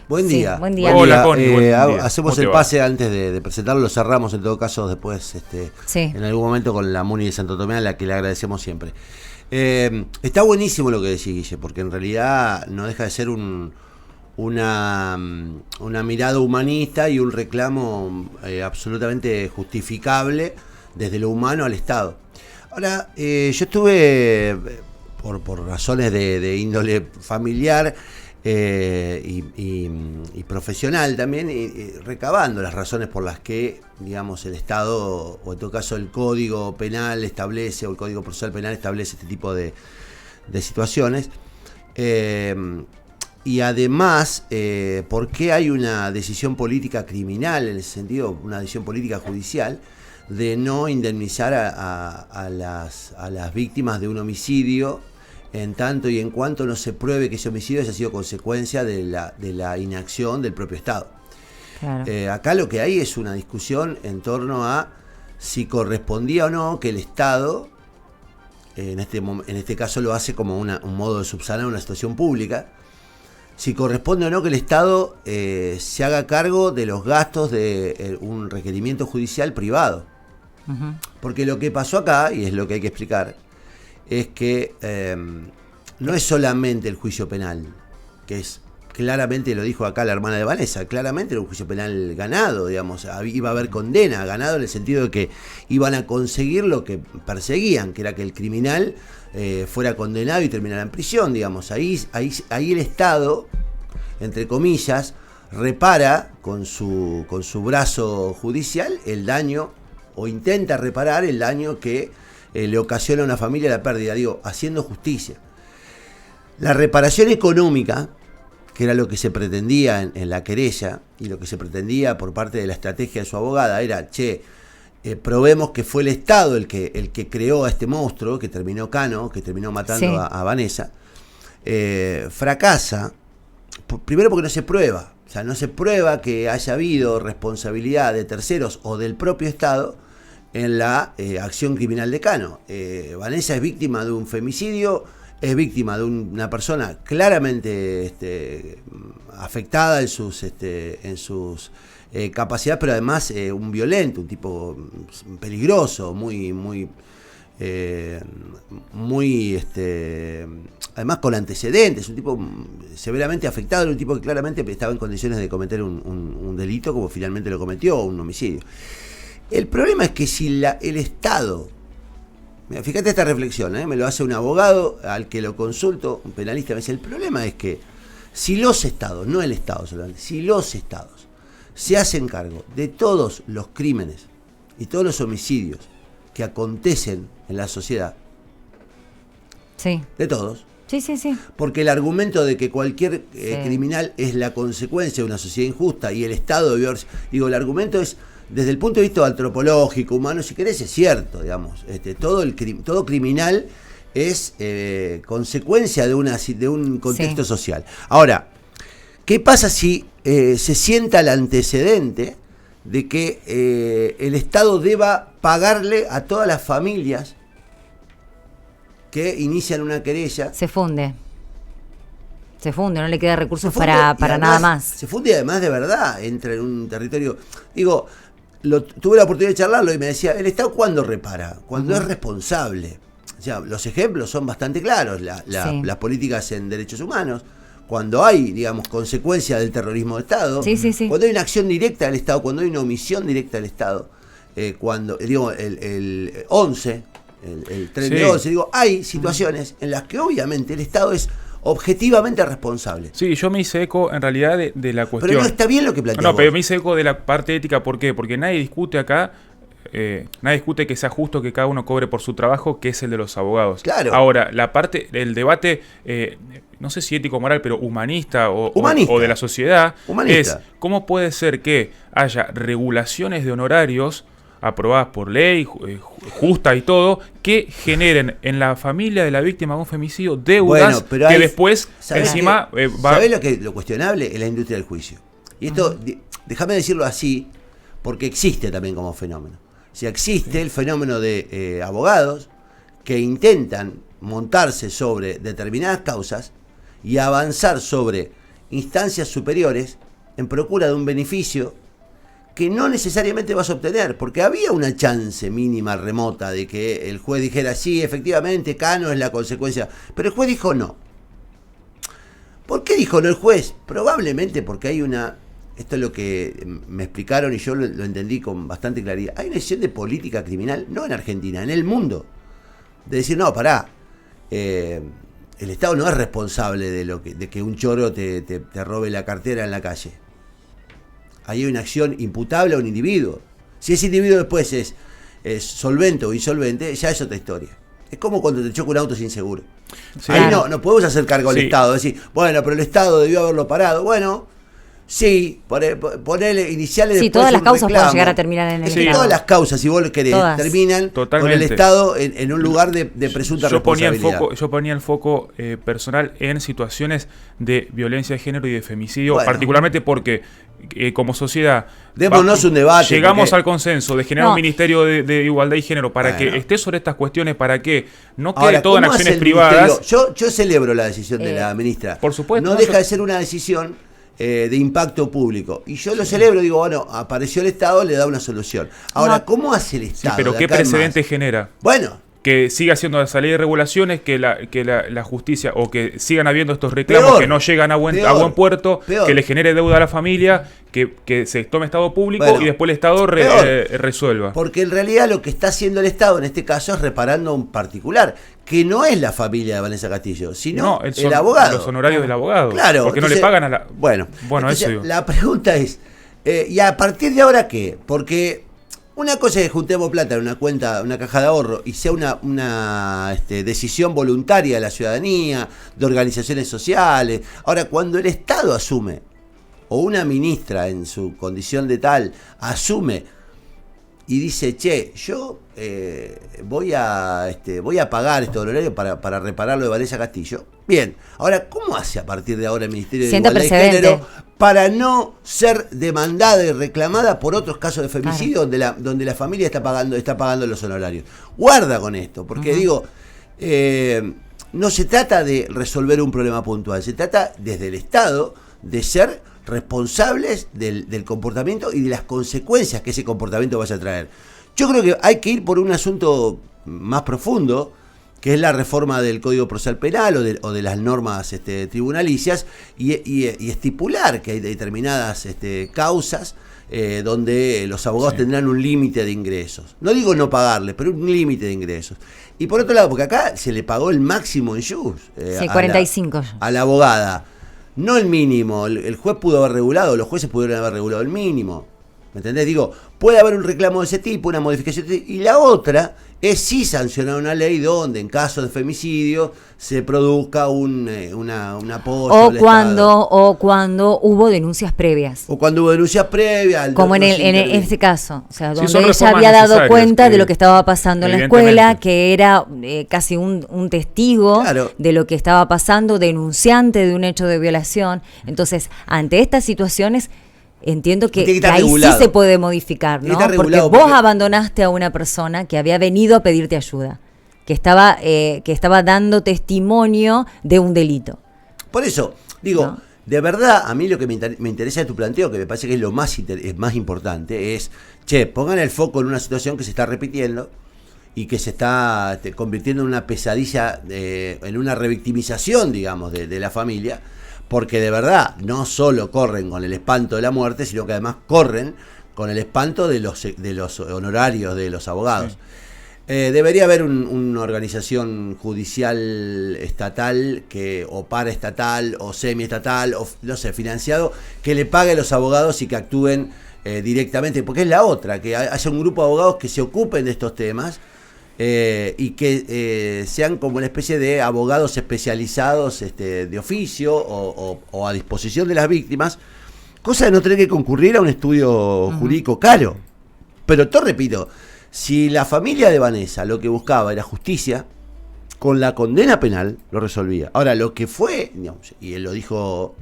Buen Sí, día. buen día. Hola, Connie, buen día. Hacemos ¿Cómo te el va? pase antes de presentarlo, lo cerramos en todo caso después, Sí. en algún momento con la Muni de Santo Tomé, a la que le agradecemos siempre. Está buenísimo lo que decís, Guille, porque en realidad no deja de ser una mirada humanista y un reclamo absolutamente justificable desde lo humano al Estado. Ahora, yo estuve, por razones de índole familiar, y profesional también, y recabando las razones por las que, digamos, el Estado, o en todo caso el Código Penal establece, o el Código Procesal Penal establece este tipo de situaciones. Y además, ¿por qué hay una decisión política criminal, en ese sentido, una decisión política judicial, de no indemnizar a las víctimas de un homicidio, en tanto y en cuanto no se pruebe que ese homicidio haya sido consecuencia de la inacción del propio Estado? Claro. Acá lo que hay es una discusión en torno a si correspondía o no que el Estado, en este caso lo hace como un modo de subsanar una situación pública, si corresponde o no que el Estado se haga cargo de los gastos de un requerimiento judicial privado. Ujú. Porque lo que pasó acá, y es lo que hay que explicar, es que no es solamente el juicio penal, que es claramente, lo dijo acá la hermana de Vanessa, claramente era un juicio penal ganado, digamos, iba a haber condena, ganado en el sentido de que iban a conseguir lo que perseguían, que era que el criminal fuera condenado y terminara en prisión, digamos. Ahí el Estado, entre comillas, repara con su brazo judicial el daño, o intenta reparar el daño que le ocasiona a una familia la pérdida, digo, haciendo justicia. La reparación económica, que era lo que se pretendía en la querella, y lo que se pretendía por parte de la estrategia de su abogada, era, probemos que fue el Estado el que creó a este monstruo, que terminó Cano, que terminó matando Sí. a Vanessa, fracasa, primero porque no se prueba, o sea, no se prueba que haya habido responsabilidad de terceros o del propio Estado en la acción criminal de Cano. Vanessa es víctima de un femicidio, es víctima de una persona claramente afectada en sus capacidades, pero además un violento, un tipo peligroso, muy además con antecedentes, un tipo severamente afectado, un tipo que claramente estaba en condiciones de cometer un delito, como finalmente lo cometió, un homicidio. El problema es que si el Estado, mira, fíjate esta reflexión, me lo hace un abogado al que lo consulto, un penalista, me dice, el problema es que si los Estados, no el Estado solamente, si los Estados se hacen cargo de todos los crímenes y todos los homicidios que acontecen en la sociedad, Sí. de todos, Sí, sí, sí. porque el argumento de que cualquier Sí. criminal es la consecuencia de una sociedad injusta y el Estado debió haber... Digo, el argumento es, desde el punto de vista antropológico, humano, si querés, es cierto, digamos. Todo criminal es consecuencia de un contexto Sí. social. Ahora, ¿qué pasa si se sienta el antecedente de que el Estado deba pagarle a todas las familias que inician una querella? Se funde. Se funde, no le queda recursos Se funde y para además, nada más. Se funde y además de verdad entra en un territorio. Digo, tuve la oportunidad de charlarlo y me decía, ¿el Estado cuándo repara? Cuando es responsable. O sea, los ejemplos son bastante claros. Sí. Las políticas en derechos humanos, cuando hay, digamos, consecuencia del terrorismo de Estado, Sí, sí, sí. cuando hay una acción directa del Estado, cuando hay una omisión directa del Estado, cuando, digo, el 11, el tren de Sí. 11, digo, hay situaciones en las que obviamente el Estado es objetivamente responsable. Sí, yo me hice eco en realidad de la cuestión. Pero no está bien lo que planteas. No, pero me hice eco de la parte ética. ¿Por qué? Porque nadie discute acá, nadie discute que sea justo que cada uno cobre por su trabajo, que es el de los abogados. Claro. Ahora, el debate, no sé si ético o moral, pero humanista Humanista. o de la sociedad, Humanista. es cómo puede ser que haya regulaciones de honorarios aprobadas por ley, justa y todo, que generen en la familia de la víctima de un femicidio deudas pero que hay- después ¿sabés encima va... ¿Sabés lo cuestionable? Es la industria del juicio. Y esto, déjame decirlo así, porque existe también como fenómeno. O sea, existe el fenómeno de abogados que intentan montarse sobre determinadas causas y avanzar sobre instancias superiores en procura de un beneficio que no necesariamente vas a obtener, porque había una chance mínima remota de que el juez dijera, sí, efectivamente, Cano es la consecuencia, pero el juez dijo no. ¿Por qué dijo no el juez? Probablemente porque hay una, esto es lo que me explicaron y yo lo entendí con bastante claridad, hay una decisión de política criminal, no en Argentina, en el mundo, de decir, no, pará, el Estado no es responsable de que un choro te robe la cartera en la calle. Ahí hay una acción imputable a un individuo. Si ese individuo después es solvente o insolvente, ya es otra historia. Es como cuando te choca un auto sin seguro. Sí. Ahí no podemos hacer cargo al Sí. Estado. Decir, bueno, pero el Estado debió haberlo parado. Bueno, sí, ponerle iniciales. Sí, después todas las un causas pueden reclamo. llegar a terminar en el Es que Estado. todas las causas, si vos lo querés, Todas. terminan con el Totalmente. Estado en un lugar de presunta Yo ponía responsabilidad. el foco personal en situaciones de violencia de género y de femicidio, Bueno. particularmente porque como sociedad Démonos un debate, llegamos porque- al consenso de generar No. un ministerio de igualdad y género para Bueno. que esté sobre estas cuestiones, para que no quede Ahora, todo en ¿cómo hace acciones el privadas. ministerio? Yo celebro la decisión de la ministra. por supuesto, No no, deja yo- de ser una decisión de impacto público. Y yo lo celebro, digo, bueno, apareció el Estado, le da una solución. Ahora, No. ¿cómo hace el Sí, Estado? pero de ¿qué acá en precedente más? genera? Bueno, Que siga haciendo esa ley de regulaciones, que la justicia, o que sigan habiendo estos reclamos Peor, que no llegan a buen peor, puerto, peor. que le genere deuda a la familia, que se tome Estado público Bueno, y después el Estado peor. resuelva. porque en realidad lo que está haciendo el Estado en este caso es reparando a un particular, que no es la familia de Vanessa Castillo, sino el abogado. Los honorarios del abogado. Claro. Porque no le entonces, pagan a la... Bueno, entonces, eso digo. la pregunta es, ¿y a partir de ahora qué? Porque una cosa es que juntemos plata en una cuenta, una caja de ahorro, y sea una decisión voluntaria de la ciudadanía, de organizaciones sociales. Ahora, cuando el Estado asume, o una ministra en su condición de tal, asume y dice, che, yo voy a pagar este honorario para reparar lo de Vanessa Castillo. Bien, ahora, ¿cómo hace a partir de ahora el Ministerio de Sienta Igualdad y precedente. Género para no ser demandada y reclamada por otros casos de femicidio donde la familia está pagando los honorarios? Guarda con esto, porque digo, no se trata de resolver un problema puntual, se trata desde el Estado de ser responsables del comportamiento y de las consecuencias que ese comportamiento vaya a traer. Yo creo que hay que ir por un asunto más profundo, que es la reforma del Código Procesal Penal o de las normas tribunalicias, y estipular que hay determinadas causas donde los abogados tendrán un límite de ingresos. No digo no pagarles, pero un límite de ingresos. Y por otro lado, porque acá se le pagó el máximo en jus Sí, 45. a la abogada. No el mínimo, el juez pudo haber regulado, los jueces pudieron haber regulado el mínimo. ¿Me entendés? Digo, puede haber un reclamo de ese tipo, una modificación de ese tipo, y la otra es sí sancionar una ley donde en caso de femicidio se produzca un apoyo O al Estado. o cuando hubo denuncias previas. O cuando hubo denuncias previas. Como en no se interviene. ese caso, o sea, Sí, donde son ella reformas había dado necesarias, cuenta de lo que estaba pasando en la escuela, evidentemente. que era casi un testigo Claro. de lo que estaba pasando, denunciante de un hecho de violación. Entonces, ante estas situaciones, entiendo que, Tiene que estar ahí regulado. sí se puede modificar, Tiene ¿no? que estar Porque regulado, vos porque- abandonaste a una persona que había venido a pedirte ayuda, que estaba dando testimonio de un delito. Por eso, digo, No. de verdad, a mí lo que me interesa de tu planteo, que me parece que es lo más importante, es, che, pongan el foco en una situación que se está repitiendo y que se está convirtiendo en una pesadilla, en una revictimización, digamos, de la familia, porque de verdad no solo corren con el espanto de la muerte, sino que además corren con el espanto de los honorarios de los abogados. Sí. Debería haber una organización judicial estatal o paraestatal o semiestatal o no sé, financiado, que le pague a los abogados y que actúen directamente, porque es la otra, que haya un grupo de abogados que se ocupen de estos temas y que sean como una especie de abogados especializados de oficio o a disposición de las víctimas, cosa de no tener que concurrir a un estudio jurídico caro. Pero te repito, si la familia de Vanessa lo que buscaba era justicia, con la condena penal lo resolvía. Ahora, lo que fue, digamos, y él lo dijo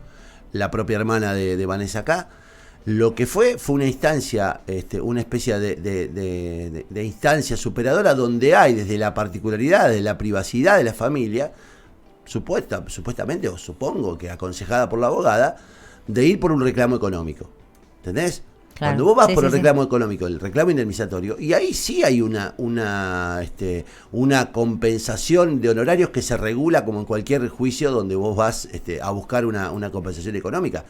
la propia hermana de Vanessa acá, lo que fue una instancia, una especie de instancia superadora donde hay desde la particularidad, de la privacidad de la familia, supuestamente, o supongo que aconsejada por la abogada, de ir por un reclamo económico. ¿Entendés? Claro. Cuando vos vas Sí, por sí, el sí. reclamo económico, el reclamo indemnizatorio, y ahí sí hay una compensación de honorarios que se regula como en cualquier juicio donde vos vas a buscar una compensación económica.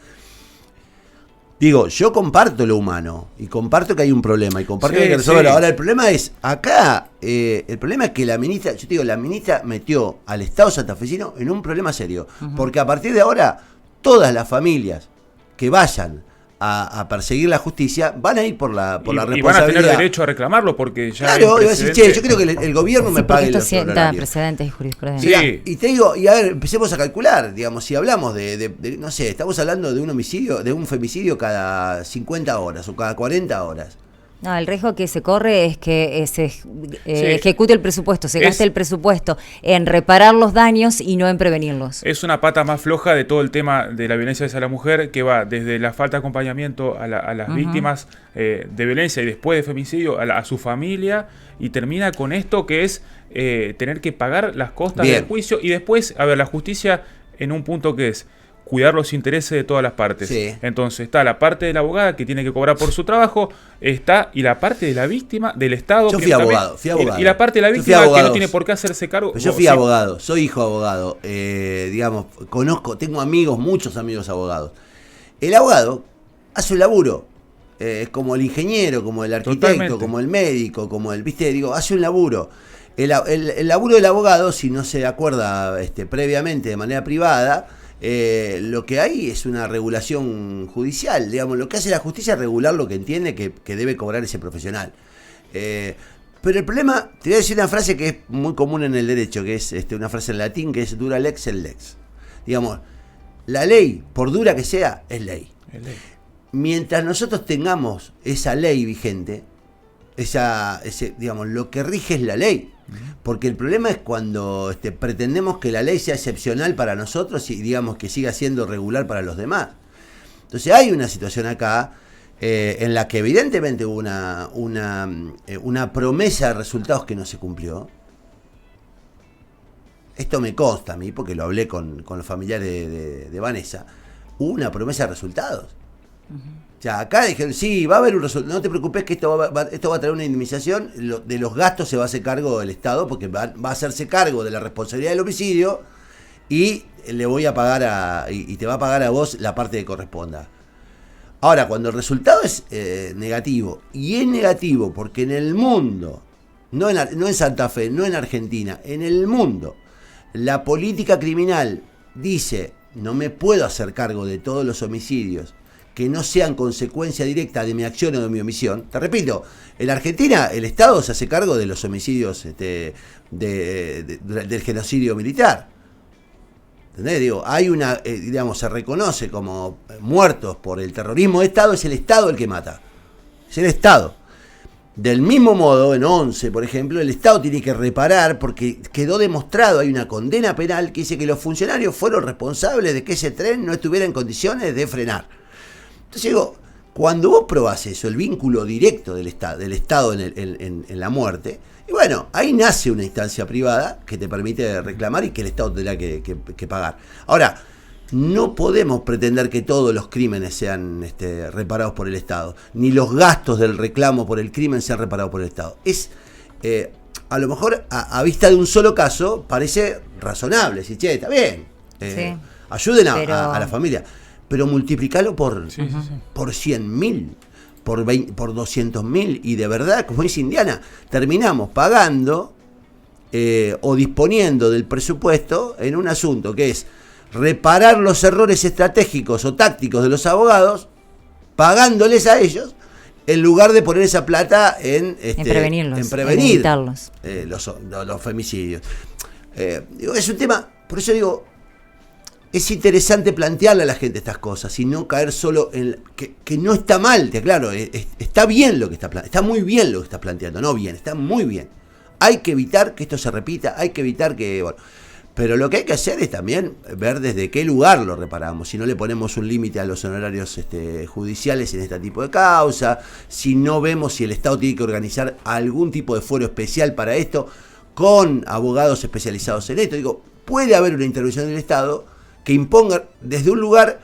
Digo, yo comparto lo humano y comparto que hay un problema y comparto que hay que resolverlo. Sí. Ahora, el problema es, acá, el problema es que la ministra, yo te digo, la ministra metió al Estado santafesino en un problema serio. Porque a partir de ahora, todas las familias que vayan a perseguir la justicia van a ir por la Y van a responsabilidad. tener derecho a reclamarlo porque ya hay Claro, iba a decir, che, precedente. yo creo que el gobierno Sí, me porque pague esto los sienta honorarios. precedentes y jurisprudencia. Sí. Mirá, y te digo, y a ver, empecemos a calcular, digamos, si hablamos de, no sé, estamos hablando de un homicidio, de un femicidio cada 50 horas o cada 40 horas. No, el riesgo que se corre es que se ejecute el presupuesto, se gaste el presupuesto en reparar los daños y no en prevenirlos. Es una pata más floja de todo el tema de la violencia hacia la mujer, que va desde la falta de acompañamiento a las víctimas de violencia y después de femicidio, a su familia, y termina con esto que es tener que pagar las costas Bien. del juicio y después, a ver, la justicia en un punto que es cuidar los intereses de todas las partes. Sí. Entonces está la parte de la abogada que tiene que cobrar por su trabajo, y la parte de la víctima, del Estado. Yo que fui también- abogado. Y la parte de la Yo fui víctima que abogado. no tiene por qué hacerse cargo. Pero yo fui Sí. abogado, soy hijo de abogado, digamos, tengo amigos, muchos amigos abogados. El abogado hace un laburo, como el ingeniero, como el arquitecto, Totalmente. como el médico, como hace un laburo. El laburo del abogado, si no se acuerda previamente de manera privada, lo que hay es una regulación judicial. Digamos, lo que hace la justicia es regular lo que entiende que debe cobrar ese profesional. Pero el problema, te voy a decir una frase que es muy común en el derecho, que es una frase en latín, que es dura lex el lex. Digamos, la ley, por dura que sea, es ley. Mientras nosotros tengamos esa ley vigente, digamos, lo que rige es la ley. Porque el problema es cuando pretendemos que la ley sea excepcional para nosotros y digamos que siga siendo regular para los demás. Entonces hay una situación acá en la que evidentemente hubo una promesa de resultados que no se cumplió. Esto me consta a mí, porque lo hablé con los familiares de Vanessa. Hubo una promesa de resultados. O sea, acá dijeron, sí, va a haber un resultado. No te preocupes que esto va a traer una indemnización. De los gastos se va a hacer cargo el Estado, porque va a hacerse cargo de la responsabilidad del homicidio y le voy a pagar y te va a pagar a vos la parte que corresponda. Ahora, cuando el resultado es negativo, y es negativo porque en el mundo, no en Santa Fe, no en Argentina, en el mundo, la política criminal dice, no me puedo hacer cargo de todos los homicidios que no sean consecuencia directa de mi acción o de mi omisión. Te repito, en Argentina el Estado se hace cargo de los homicidios del genocidio militar. ¿Entendés? Digo, hay digamos, se reconoce como muertos por el terrorismo de Estado, es el Estado el que mata. Es el Estado. Del mismo modo, en 11, por ejemplo, el Estado tiene que reparar porque quedó demostrado, hay una condena penal que dice que los funcionarios fueron responsables de que ese tren no estuviera en condiciones de frenar. Entonces digo, cuando vos probás eso, el vínculo directo del Estado en la muerte, y bueno, ahí nace una instancia privada que te permite reclamar y que el Estado tendrá que pagar. Ahora, no podemos pretender que todos los crímenes sean reparados por el Estado, ni los gastos del reclamo por el crimen sean reparados por el Estado. A lo mejor a vista de un solo caso parece razonable, si che, está bien, Sí. ayuden a la familia. Pero multiplicarlo por 100.000, por 200.000, y de verdad, como dice Indiana, terminamos pagando o disponiendo del presupuesto en un asunto que es reparar los errores estratégicos o tácticos de los abogados, pagándoles a ellos, en lugar de poner esa plata en prevenirlos, en prevenir en evitarlos. los femicidios. Es un tema, por eso digo, es interesante plantearle a la gente estas cosas y no caer solo en que no está mal, claro, está bien lo que está muy bien lo que estás planteando, no bien, está muy bien. Hay que evitar que esto se repita, hay que evitar que, bueno, pero lo que hay que hacer es también ver desde qué lugar lo reparamos, si no le ponemos un límite a los honorarios judiciales en este tipo de causa, si no vemos si el Estado tiene que organizar algún tipo de foro especial para esto, con abogados especializados en esto. Digo, puede haber una intervención del Estado que imponga desde un lugar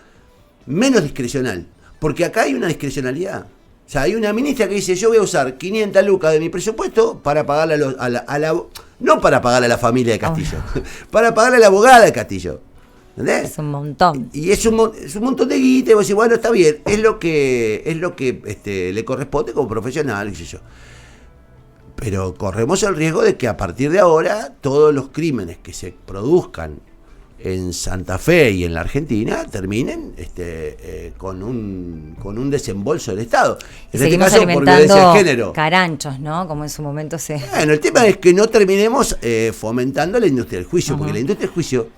menos discrecional, porque acá hay una discrecionalidad. O sea, hay una ministra que dice, yo voy a usar 500 lucas de mi presupuesto para pagarle no para pagarle a la familia de Castillo, para pagarle a la abogada de Castillo. ¿Entendés? Es un montón. Y es un montón de guita, y vos decís, bueno, está bien, es lo que le corresponde como profesional, qué sé yo. Pero corremos el riesgo de que a partir de ahora todos los crímenes que se produzcan en Santa Fe y en la Argentina terminen con un desembolso del Estado. En Seguimos este caso, por alimentando violencia de género. caranchos, ¿no? Como en su momento se... Bueno, el tema es que no terminemos fomentando la industria del juicio, porque la industria del juicio,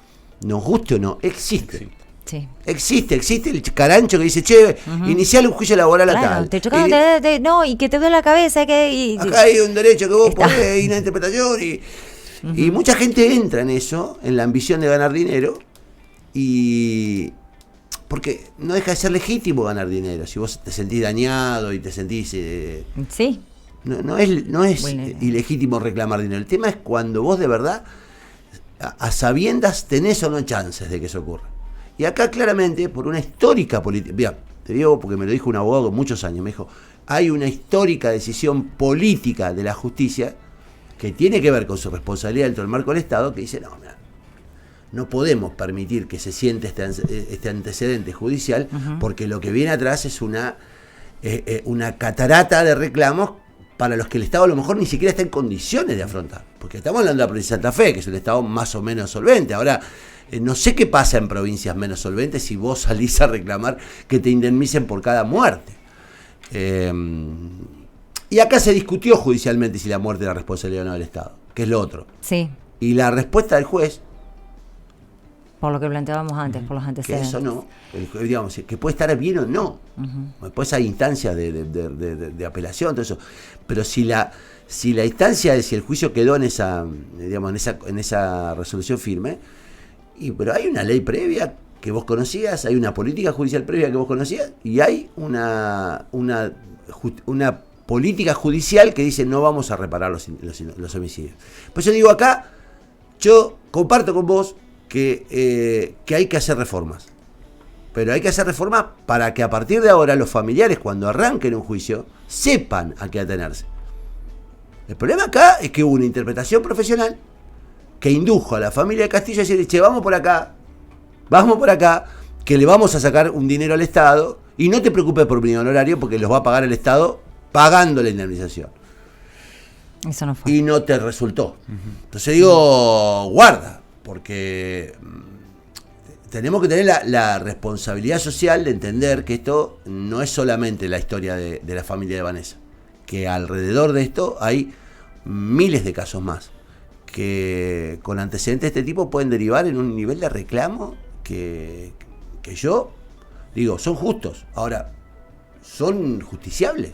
nos guste o no, existe. Sí. Existe el carancho que dice, che, iniciar un juicio laboral a Claro, tal. te chocaron, no, y que te duele la cabeza, Acá hay un derecho que vos podés, y una interpretación, y mucha gente entra en eso, en la ambición de ganar dinero, y porque no deja de ser legítimo ganar dinero. Si vos te sentís dañado y te sentís... sí. No es ilegítimo reclamar dinero. El tema es cuando vos de verdad, a sabiendas, tenés o no chances de que eso ocurra. Y acá claramente, por una histórica política... Mira, te digo porque me lo dijo un abogado con muchos años, me dijo, hay una histórica decisión política de la justicia que tiene que ver con su responsabilidad dentro del marco del Estado, que dice, no podemos permitir que se siente este antecedente judicial, porque lo que viene atrás es una catarata de reclamos para los que el Estado a lo mejor ni siquiera está en condiciones de afrontar. Porque estamos hablando de la provincia de Santa Fe, que es un Estado más o menos solvente. Ahora, no sé qué pasa en provincias menos solventes si vos salís a reclamar que te indemnicen por cada muerte. Y acá se discutió judicialmente si la muerte era responsabilidad o no del Estado, que es lo otro. Sí. Y la respuesta del juez... Por lo que planteábamos antes, por los antecedentes. Que eso no, digamos, que puede estar bien o no. Después hay instancias de apelación, todo eso. Pero si la instancia de si el juicio quedó en esa resolución firme, pero hay una ley previa que vos conocías, hay una política judicial previa que vos conocías, y hay una política judicial que dice no vamos a reparar los homicidios. Por eso digo acá, yo comparto con vos que hay que hacer reformas. Pero hay que hacer reformas para que a partir de ahora los familiares, cuando arranquen un juicio, sepan a qué atenerse. El problema acá es que hubo una interpretación profesional que indujo a la familia de Castillo a decir, che, vamos por acá, que le vamos a sacar un dinero al Estado, y no te preocupes por mi honorario, porque los va a pagar el Estado pagando la indemnización. Eso no fue. Y no te resultó. Entonces digo, guarda, porque tenemos que tener la responsabilidad social de entender que esto no es solamente la historia de la familia de Vanessa, que alrededor de esto hay miles de casos más, que con antecedentes de este tipo pueden derivar en un nivel de reclamo que yo digo, son justos. Ahora, ¿son justiciables?